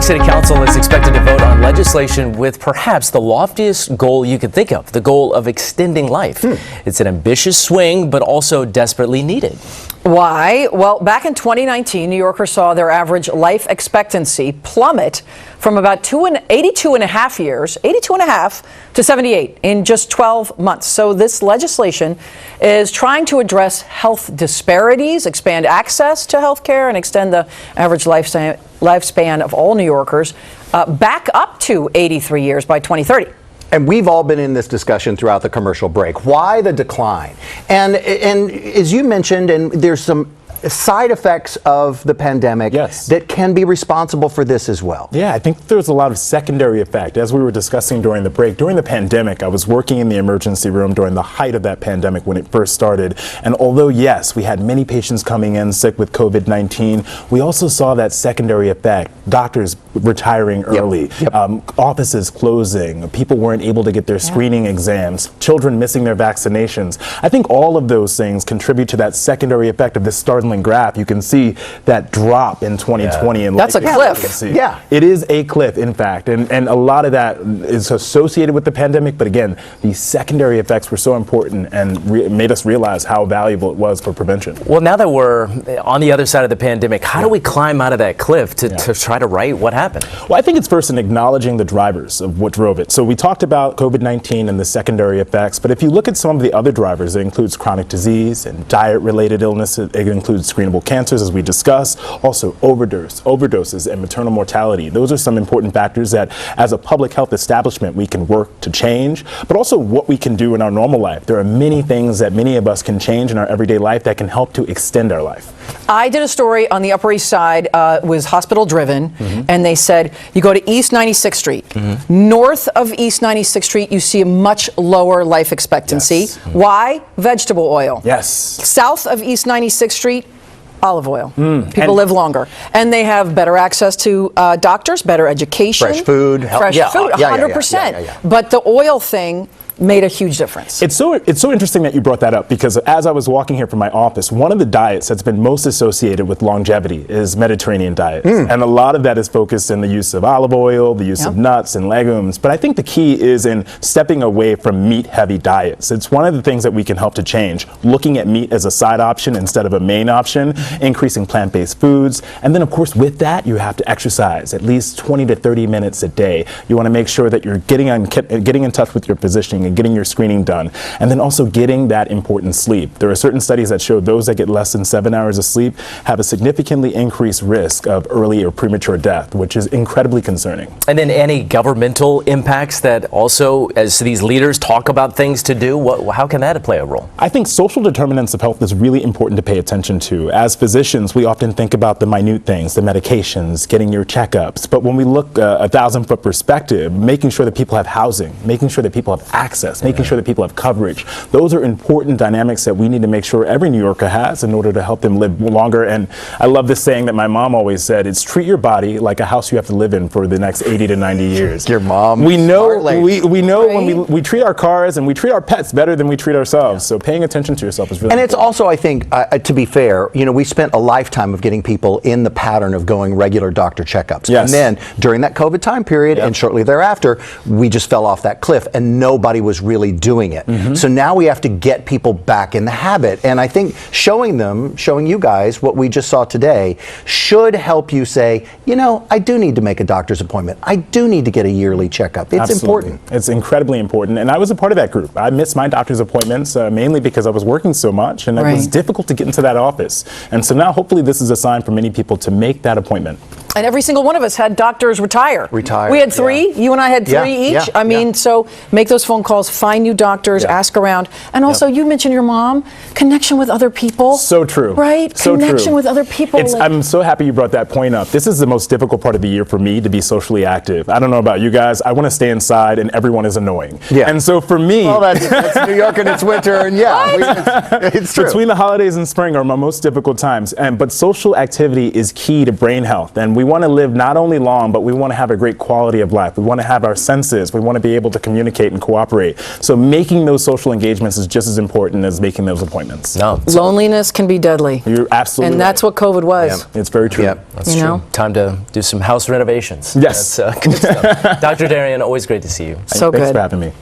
York City Council is expected to vote on legislation with perhaps the loftiest goal you could think of, the goal of extending life. It's an ambitious swing, but also desperately needed. Why? Well, back in 2019, New Yorkers saw their average life expectancy plummet from about 82 and a half to 78 in just 12 months. So this legislation is trying to address health disparities, expand access to health care, and extend the average lifespan of all New Yorkers back up to 83 years by 2030. And we've all been in this discussion throughout the commercial break. Why the decline? And as you mentioned, and there's some side effects of the pandemic that can be responsible for this as well. Yeah, I think there's a lot of secondary effect. As we were discussing during the break, during the pandemic, I was working in the emergency room during the height of that pandemic when it first started. And although, yes, we had many patients coming in sick with COVID-19, we also saw that secondary effect. Doctors retiring early, offices closing, people weren't able to get their screening exams, children missing their vaccinations. I think all of those things contribute to that secondary effect of this startling graph. You can see that drop in 2020. And that's a cliff. Yeah, it is a cliff, in fact, and a lot of that is associated with the pandemic. But again, these secondary effects were so important and made us realize how valuable it was for prevention. Well, now that we're on the other side of the pandemic, how do we climb out of that cliff to try to right what happened? Well, I think it's first in acknowledging the drivers of what drove it. So we talked about COVID-19 and the secondary effects, but if you look at some of the other drivers, it includes chronic disease and diet-related illnesses. It includes screenable cancers, as we discussed, also overdoses, and maternal mortality. Those are some important factors that, as a public health establishment, we can work to change, but also what we can do in our normal life. There are many things that many of us can change in our everyday life that can help to extend our life. I did a story on the Upper East Side, was hospital-driven, and they said you go to East 96th Street. North of East 96th Street, you see a much lower life expectancy. Why? Vegetable oil. Yes. South of East 96th Street, olive oil. People live longer. And they have better access to doctors, better education. Fresh food. Fresh food, 100%. But the oil thing made a huge difference. It's so interesting that you brought that up, because as I was walking here from my office, one of the diets that's been most associated with longevity is Mediterranean diets. And a lot of that is focused in the use of olive oil, the use of nuts and legumes. But I think the key is in stepping away from meat-heavy diets. It's one of the things that we can help to change. Looking at meat as a side option instead of a main option, increasing plant-based foods. And then, of course, with that, you have to exercise at least 20 to 30 minutes a day. You want to make sure that you're getting in touch with your physician and getting your screening done, and then also getting that important sleep. There are certain studies that show those that get less than 7 hours of sleep have a significantly increased risk of early or premature death, which is incredibly concerning. And then any governmental impacts that also, as these leaders talk about things to do, how can that play a role? I think social determinants of health is really important to pay attention to. As physicians, we often think about the minute things, the medications, getting your checkups, but when we look 1,000-foot perspective, making sure that people have housing, making sure that people have access, making sure that people have coverage. Those are important dynamics that we need to make sure every New Yorker has in order to help them live longer. And I love this saying that my mom always said, it's treat your body like a house you have to live in for the next 80 to 90 years. Your mom. We know when we treat our cars and we treat our pets better than we treat ourselves. So paying attention to yourself is really important. And it's also, I think, to be fair, we spent a lifetime of getting people in the pattern of going regular doctor checkups. And then during that COVID time period and shortly thereafter, we just fell off that cliff and nobody was really doing it. So now we have to get people back in the habit. And I think showing you guys what we just saw today should help you say, I do need to make a doctor's appointment. I do need to get a yearly checkup. It's important. It's incredibly important. And I was a part of that group. I missed my doctor's appointments mainly because I was working so much and it was difficult to get into that office. And so now hopefully this is a sign for many people to make that appointment. And every single one of us had doctors retire. We had three. You and I had three each. I mean, so make those phone calls, find new doctors, ask around. And also, you mentioned your mom, connection with other people. So true. Right? So connection with other people. I'm so happy you brought that point up. This is the most difficult part of the year for me, to be socially active. I don't know about you guys. I want to stay inside and everyone is annoying. And so for me... Well, that's New York and it's winter and it's true. Between the holidays and spring are my most difficult times. But social activity is key to brain health. And we we want to live not only long, but we want to have a great quality of life. We want to have our senses. We want to be able to communicate and cooperate. So making those social engagements is just as important as making those appointments. No. Loneliness can be deadly. You're absolutely And that's right. what COVID was. It's very true. Yep. That's You true. know? Time to do some house renovations. Yes. That's, good stuff. Dr. Darien, always great to see you. So Thanks good. for having me.